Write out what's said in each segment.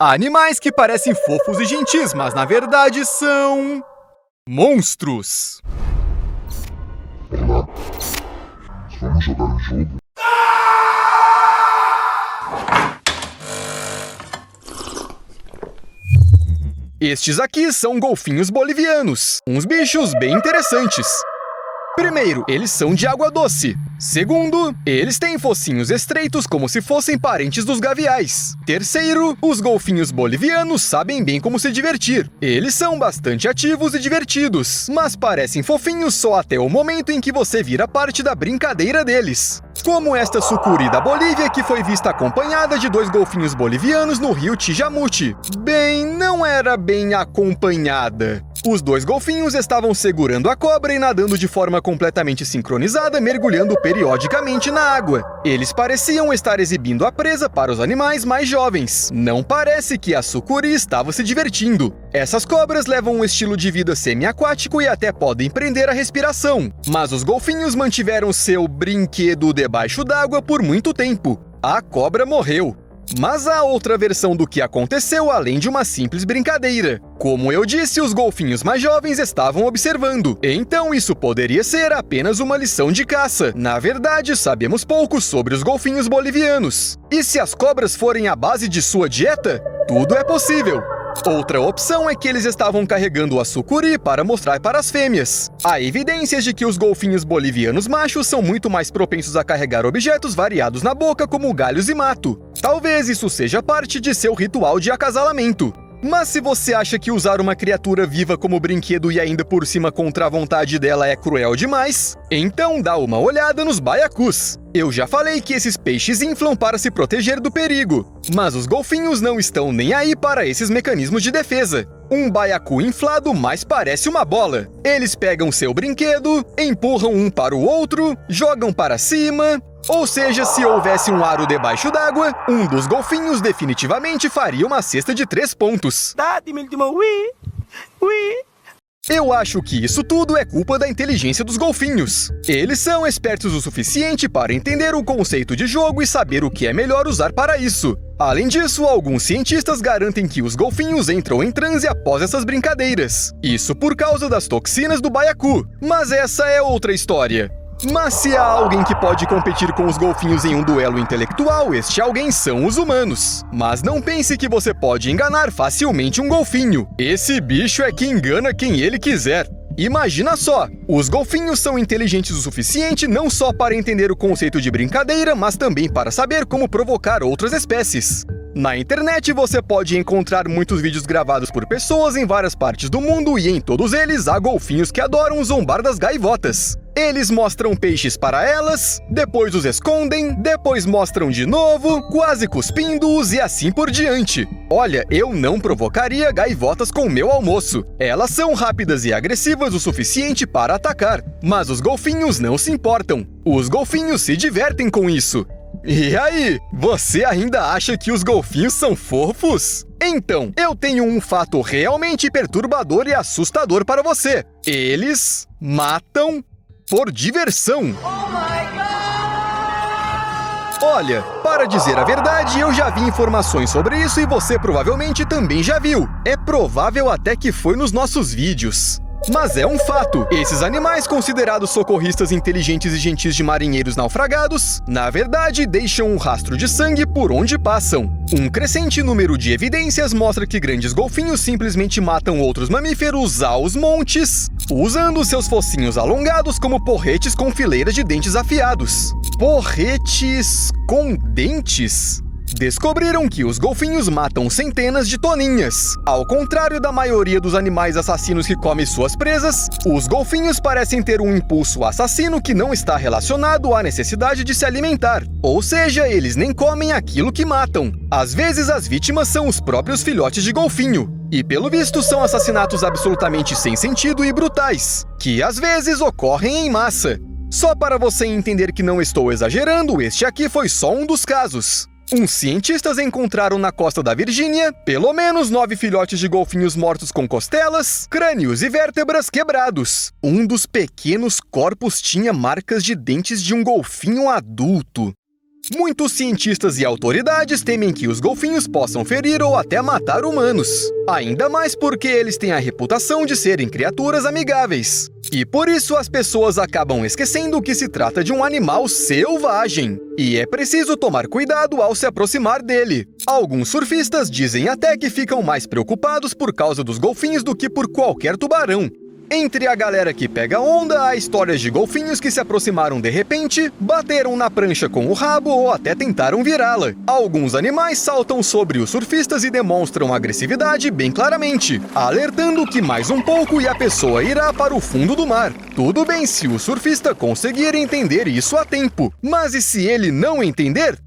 Animais que parecem fofos e gentis, mas na verdade são... monstros. Olá, vamos jogar um jogo? Estes aqui são golfinhos bolivianos, uns bichos bem interessantes. Primeiro, eles são de água doce. Segundo, eles têm focinhos estreitos como se fossem parentes dos gaviais. Terceiro, os golfinhos bolivianos sabem bem como se divertir. Eles são bastante ativos e divertidos, mas parecem fofinhos só até o momento em que você vira parte da brincadeira deles. Como esta sucuri da Bolívia que foi vista acompanhada de 2 golfinhos bolivianos no rio Tijamuti. Bem, não era bem acompanhada. Os 2 golfinhos estavam segurando a cobra e nadando de forma completamente sincronizada, mergulhando periodicamente na água. Eles pareciam estar exibindo a presa para os animais mais jovens. Não parece que a sucuri estava se divertindo. Essas cobras levam um estilo de vida semi-aquático e até podem prender a respiração. Mas os golfinhos mantiveram seu brinquedo debaixo d'água por muito tempo. A cobra morreu. Mas há outra versão do que aconteceu além de uma simples brincadeira. Como eu disse, os golfinhos mais jovens estavam observando. Então isso poderia ser apenas uma lição de caça. Na verdade, sabemos pouco sobre os golfinhos bolivianos. E se as cobras forem a base de sua dieta, tudo é possível. Outra opção é que eles estavam carregando a sucuri para mostrar para as fêmeas. Há evidências de que os golfinhos bolivianos machos são muito mais propensos a carregar objetos variados na boca, como galhos e mato. Talvez isso seja parte de seu ritual de acasalamento. Mas se você acha que usar uma criatura viva como brinquedo e ainda por cima contra a vontade dela é cruel demais, então dá uma olhada nos baiacus. Eu já falei que esses peixes inflam para se proteger do perigo, mas os golfinhos não estão nem aí para esses mecanismos de defesa. Um baiacu inflado mais parece uma bola. Eles pegam seu brinquedo, empurram um para o outro, jogam para cima... Ou seja, se houvesse um aro debaixo d'água, um dos golfinhos definitivamente faria uma cesta de 3 pontos. Eu acho que isso tudo é culpa da inteligência dos golfinhos. Eles são espertos o suficiente para entender o conceito de jogo e saber o que é melhor usar para isso. Além disso, alguns cientistas garantem que os golfinhos entram em transe após essas brincadeiras. Isso por causa das toxinas do baiacu. Mas essa é outra história. Mas se há alguém que pode competir com os golfinhos em um duelo intelectual, este alguém são os humanos. Mas não pense que você pode enganar facilmente um golfinho. Esse bicho é que engana quem ele quiser. Imagina só, os golfinhos são inteligentes o suficiente não só para entender o conceito de brincadeira, mas também para saber como provocar outras espécies. Na internet você pode encontrar muitos vídeos gravados por pessoas em várias partes do mundo e em todos eles há golfinhos que adoram zombar das gaivotas. Eles mostram peixes para elas, depois os escondem, depois mostram de novo, quase cuspindo-os e assim por diante. Olha, eu não provocaria gaivotas com meu almoço. Elas são rápidas e agressivas o suficiente para atacar, mas os golfinhos não se importam. Os golfinhos se divertem com isso. E aí, você ainda acha que os golfinhos são fofos? Então, eu tenho um fato realmente perturbador e assustador para você. Eles matam por diversão. Olha, para dizer a verdade, eu já vi informações sobre isso e você provavelmente também já viu. É provável até que foi nos nossos vídeos. Mas é um fato, esses animais considerados socorristas inteligentes e gentis de marinheiros naufragados, na verdade, deixam um rastro de sangue por onde passam. Um crescente número de evidências mostra que grandes golfinhos simplesmente matam outros mamíferos aos montes, usando seus focinhos alongados como porretes com fileiras de dentes afiados. Porretes com dentes? Descobriram que os golfinhos matam centenas de toninhas. Ao contrário da maioria dos animais assassinos que comem suas presas, os golfinhos parecem ter um impulso assassino que não está relacionado à necessidade de se alimentar. Ou seja, eles nem comem aquilo que matam. Às vezes, as vítimas são os próprios filhotes de golfinho. E pelo visto são assassinatos absolutamente sem sentido e brutais, que às vezes ocorrem em massa. Só para você entender que não estou exagerando, este aqui foi só um dos casos. Uns cientistas encontraram na costa da Virgínia pelo menos 9 filhotes de golfinhos mortos com costelas, crânios e vértebras quebrados. Um dos pequenos corpos tinha marcas de dentes de um golfinho adulto. Muitos cientistas e autoridades temem que os golfinhos possam ferir ou até matar humanos. Ainda mais porque eles têm a reputação de serem criaturas amigáveis. E por isso as pessoas acabam esquecendo que se trata de um animal selvagem. E é preciso tomar cuidado ao se aproximar dele. Alguns surfistas dizem até que ficam mais preocupados por causa dos golfinhos do que por qualquer tubarão. Entre a galera que pega onda, há histórias de golfinhos que se aproximaram de repente, bateram na prancha com o rabo ou até tentaram virá-la. Alguns animais saltam sobre os surfistas e demonstram agressividade bem claramente, alertando que mais um pouco e a pessoa irá para o fundo do mar. Tudo bem se o surfista conseguir entender isso a tempo, mas e se ele não entender?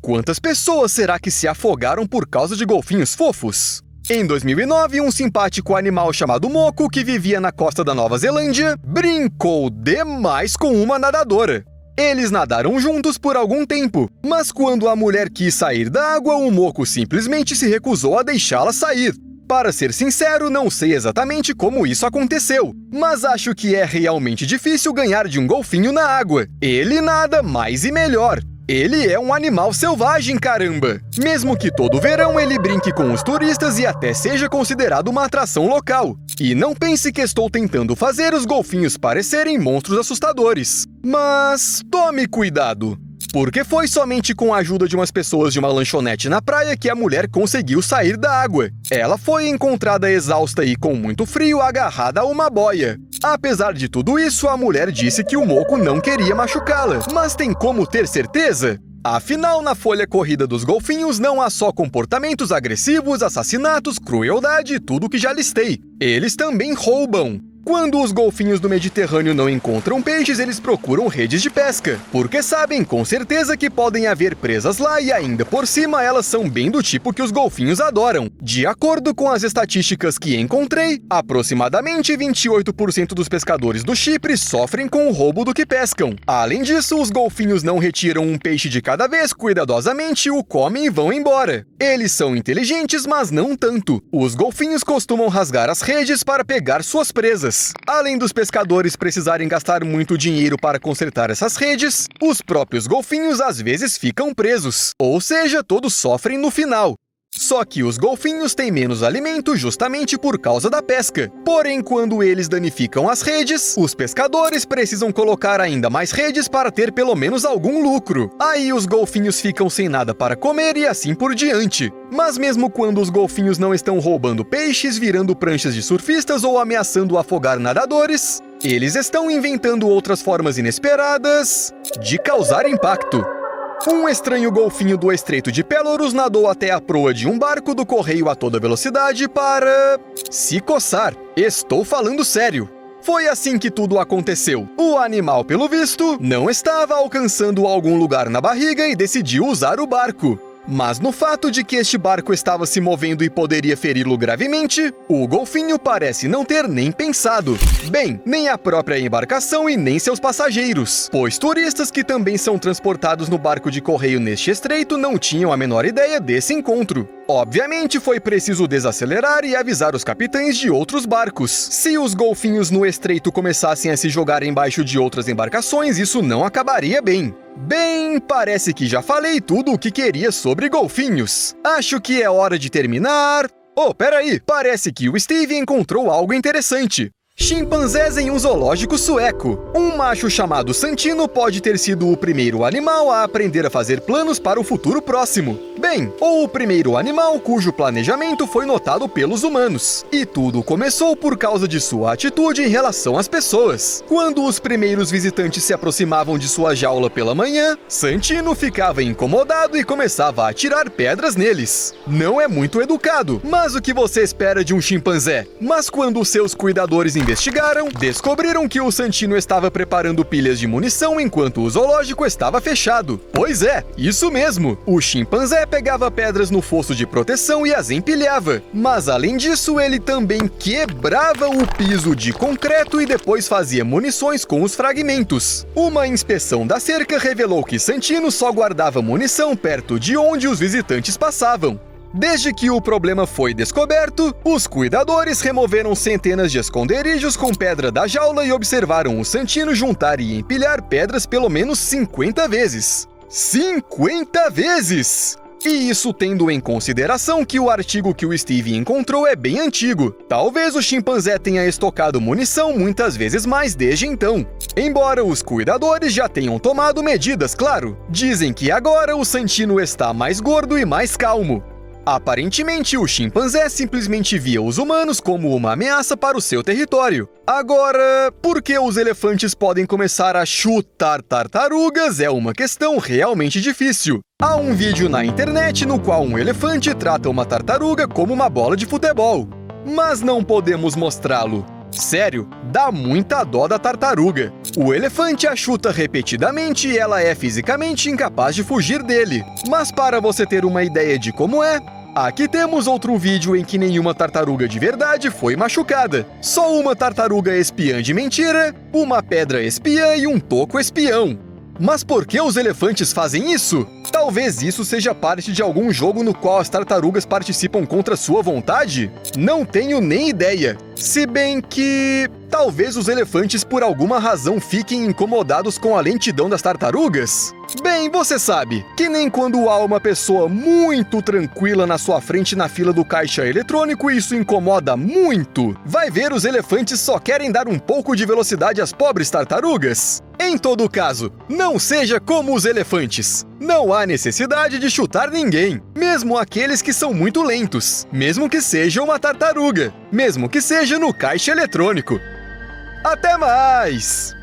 Quantas pessoas será que se afogaram por causa de golfinhos fofos? Em 2009, um simpático animal chamado moco, que vivia na costa da Nova Zelândia, brincou demais com uma nadadora. Eles nadaram juntos por algum tempo, mas quando a mulher quis sair da água, o moco simplesmente se recusou a deixá-la sair. Para ser sincero, não sei exatamente como isso aconteceu, mas acho que é realmente difícil ganhar de um golfinho na água. Ele nada mais e melhor. Ele é um animal selvagem, caramba! Mesmo que todo verão ele brinque com os turistas e até seja considerado uma atração local. E não pense que estou tentando fazer os golfinhos parecerem monstros assustadores. Mas tome cuidado! Porque foi somente com a ajuda de umas pessoas de uma lanchonete na praia que a mulher conseguiu sair da água. Ela foi encontrada exausta e com muito frio agarrada a uma boia. Apesar de tudo isso, a mulher disse que o moco não queria machucá-la. Mas tem como ter certeza? Afinal, na folha corrida dos golfinhos não há só comportamentos agressivos, assassinatos, crueldade e tudo que já listei. Eles também roubam. Quando os golfinhos do Mediterrâneo não encontram peixes, eles procuram redes de pesca, porque sabem com certeza que podem haver presas lá e ainda por cima elas são bem do tipo que os golfinhos adoram. De acordo com as estatísticas que encontrei, aproximadamente 28% dos pescadores do Chipre sofrem com o roubo do que pescam. Além disso, os golfinhos não retiram um peixe de cada vez cuidadosamente, o comem e vão embora. Eles são inteligentes, mas não tanto. Os golfinhos costumam rasgar as redes para pegar suas presas. Além dos pescadores precisarem gastar muito dinheiro para consertar essas redes, os próprios golfinhos às vezes ficam presos, ou seja, todos sofrem no final. Só que os golfinhos têm menos alimento justamente por causa da pesca. Porém, quando eles danificam as redes, os pescadores precisam colocar ainda mais redes para ter pelo menos algum lucro. Aí os golfinhos ficam sem nada para comer e assim por diante. Mas mesmo quando os golfinhos não estão roubando peixes, virando pranchas de surfistas ou ameaçando afogar nadadores, eles estão inventando outras formas inesperadas de causar impacto. Um estranho golfinho do Estreito de Pelorus nadou até a proa de um barco do correio a toda velocidade para se coçar. Estou falando sério. Foi assim que tudo aconteceu. O animal, pelo visto, não estava alcançando algum lugar na barriga e decidiu usar o barco. Mas no fato de que este barco estava se movendo e poderia feri-lo gravemente, o golfinho parece não ter nem pensado. Bem, nem a própria embarcação e nem seus passageiros, pois turistas que também são transportados no barco de correio neste estreito não tinham a menor ideia desse encontro. Obviamente, foi preciso desacelerar e avisar os capitães de outros barcos. Se os golfinhos no estreito começassem a se jogar embaixo de outras embarcações, isso não acabaria bem. Bem, parece que já falei tudo o que queria sobre golfinhos. Acho que é hora de terminar. Oh, peraí, parece que o Steve encontrou algo interessante. Chimpanzés em um zoológico sueco. Um macho chamado Santino pode ter sido o primeiro animal a aprender a fazer planos para o futuro próximo. Bem, ou o primeiro animal cujo planejamento foi notado pelos humanos. E tudo começou por causa de sua atitude em relação às pessoas. Quando os primeiros visitantes se aproximavam de sua jaula pela manhã, Santino ficava incomodado e começava a atirar pedras neles. Não é muito educado, mas o que você espera de um chimpanzé? Mas quando seus cuidadores investigaram, descobriram que o Santino estava preparando pilhas de munição enquanto o zoológico estava fechado. Pois é, isso mesmo. O chimpanzé pegava pedras no fosso de proteção e as empilhava. Mas além disso, ele também quebrava o piso de concreto e depois fazia munições com os fragmentos. Uma inspeção da cerca revelou que Santino só guardava munição perto de onde os visitantes passavam. Desde que o problema foi descoberto, os cuidadores removeram centenas de esconderijos com pedra da jaula e observaram o Santino juntar e empilhar pedras pelo menos 50 vezes. 50 vezes! E isso tendo em consideração que o artigo que o Steve encontrou é bem antigo. Talvez o chimpanzé tenha estocado munição muitas vezes mais desde então. Embora os cuidadores já tenham tomado medidas, claro. Dizem que agora o Santino está mais gordo e mais calmo. Aparentemente, o chimpanzé simplesmente via os humanos como uma ameaça para o seu território. Agora, por que os elefantes podem começar a chutar tartarugas é uma questão realmente difícil. Há um vídeo na internet no qual um elefante trata uma tartaruga como uma bola de futebol. Mas não podemos mostrá-lo. Sério, dá muita dó da tartaruga. O elefante a chuta repetidamente e ela é fisicamente incapaz de fugir dele. Mas para você ter uma ideia de como é, aqui temos outro vídeo em que nenhuma tartaruga de verdade foi machucada. Só uma tartaruga espiã de mentira, uma pedra espiã e um toco espião. Mas por que os elefantes fazem isso? Talvez isso seja parte de algum jogo no qual as tartarugas participam contra sua vontade? Não tenho nem ideia. Se bem que... talvez os elefantes por alguma razão fiquem incomodados com a lentidão das tartarugas? Bem, você sabe, que nem quando há uma pessoa muito tranquila na sua frente na fila do caixa eletrônico e isso incomoda muito. Vai ver, os elefantes só querem dar um pouco de velocidade às pobres tartarugas. Em todo caso, não seja como os elefantes. Não há necessidade de chutar ninguém, mesmo aqueles que são muito lentos, mesmo que seja uma tartaruga, mesmo que seja no caixa eletrônico. Até mais!